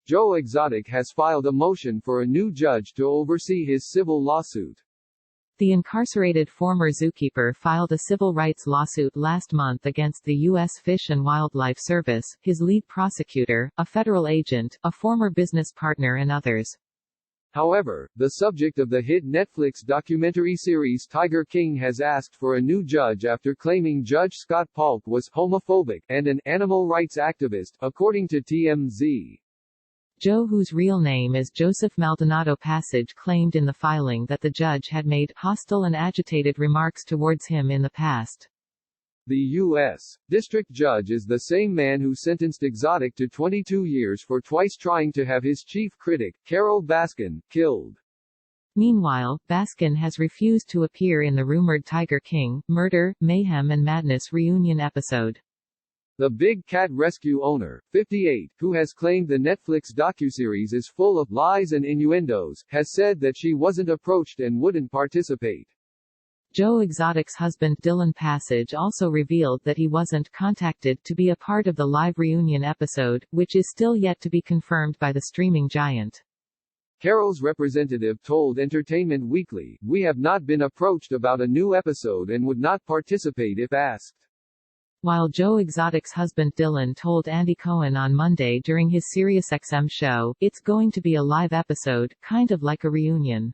Joe Exotic has filed a motion for a new judge to oversee his civil lawsuit. The incarcerated former zookeeper filed a civil rights lawsuit last month against the U.S. Fish and Wildlife Service, his lead prosecutor, a federal agent, a former business partner and others. However, the subject of the hit Netflix documentary series Tiger King has asked for a new judge after claiming Judge Scott Polk was homophobic and an animal rights activist, according to TMZ. Joe, whose real name is Joseph Maldonado Passage, claimed in the filing that the judge had made hostile and agitated remarks towards him in the past. The U.S. District Judge is the same man who sentenced Exotic to 22 years for twice trying to have his chief critic, Carol Baskin, killed. Meanwhile, Baskin has refused to appear in the rumored Tiger King, Murder, Mayhem and Madness reunion episode. The big cat rescue owner, 58, who has claimed the Netflix docuseries is full of lies and innuendos, has said that she wasn't approached and wouldn't participate. Joe Exotic's husband Dylan Passage also revealed that he wasn't contacted to be a part of the live reunion episode, which is still yet to be confirmed by the streaming giant. Carol's representative told Entertainment Weekly, "We have not been approached about a new episode and would not participate if asked." While Joe Exotic's husband Dylan told Andy Cohen on Monday during his SiriusXM show, "It's going to be a live episode, kind of like a reunion.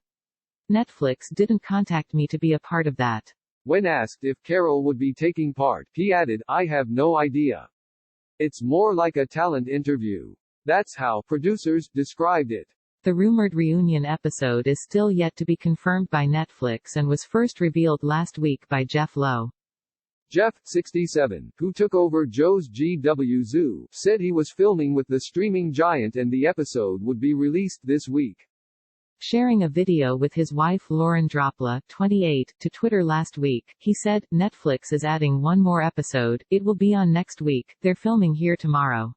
Netflix didn't contact me to be a part of that." When asked if Carol would be taking part, he added, "I have no idea. It's more like a talent interview. That's how producers described it." The rumored reunion episode is still yet to be confirmed by Netflix and was first revealed last week by Jeff Lowe. Jeff, 67, who took over Joe's GW Zoo, said he was filming with the streaming giant and the episode would be released this week. Sharing a video with his wife Lauren Dropla, 28, to Twitter last week, he said, "Netflix is adding one more episode, it will be on next week, they're filming here tomorrow."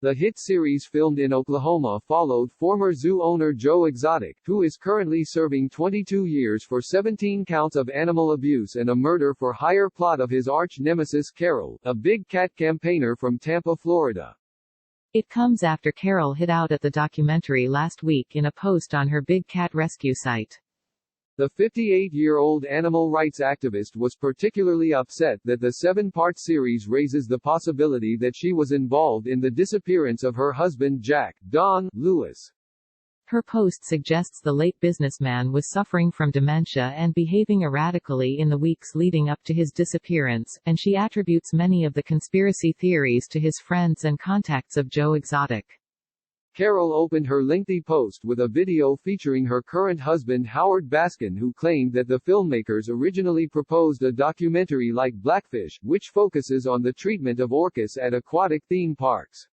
The hit series filmed in Oklahoma followed former zoo owner Joe Exotic, who is currently serving 22 years for 17 counts of animal abuse and a murder for hire plot of his arch-nemesis Carol, a big cat campaigner from Tampa, Florida. It comes after Carol hid out at the documentary last week in a post on her big cat rescue site. The 58-year-old animal rights activist was particularly upset that the 7-part series raises the possibility that she was involved in the disappearance of her husband Jack, Don Lewis. Her post suggests the late businessman was suffering from dementia and behaving erratically in the weeks leading up to his disappearance, and she attributes many of the conspiracy theories to his friends and contacts of Joe Exotic. Carol opened her lengthy post with a video featuring her current husband Howard Baskin, who claimed that the filmmakers originally proposed a documentary like Blackfish, which focuses on the treatment of orcas at aquatic theme parks.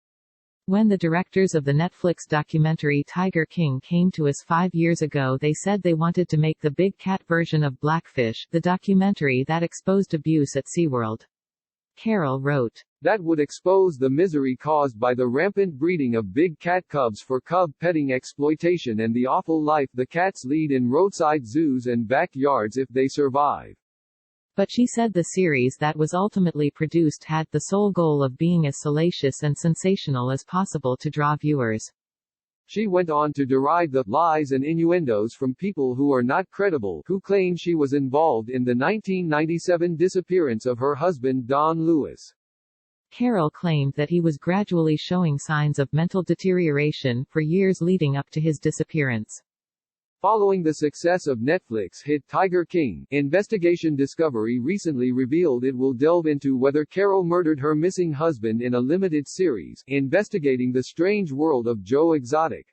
When the directors of the Netflix documentary Tiger King came to us 5 years ago, they said they wanted to make the big cat version of Blackfish, the documentary that exposed abuse at SeaWorld. Carol wrote, "That would expose the misery caused by the rampant breeding of big cat cubs for cub petting exploitation and the awful life the cats lead in roadside zoos and backyards if they survive." But she said the series that was ultimately produced had the sole goal of being as salacious and sensational as possible to draw viewers. She went on to deride the lies and innuendos from people who are not credible, who claim she was involved in the 1997 disappearance of her husband Don Lewis. Carol claimed that he was gradually showing signs of mental deterioration for years leading up to his disappearance. Following the success of Netflix hit Tiger King, Investigation Discovery recently revealed it will delve into whether Carol murdered her missing husband in a limited series, investigating the strange world of Joe Exotic.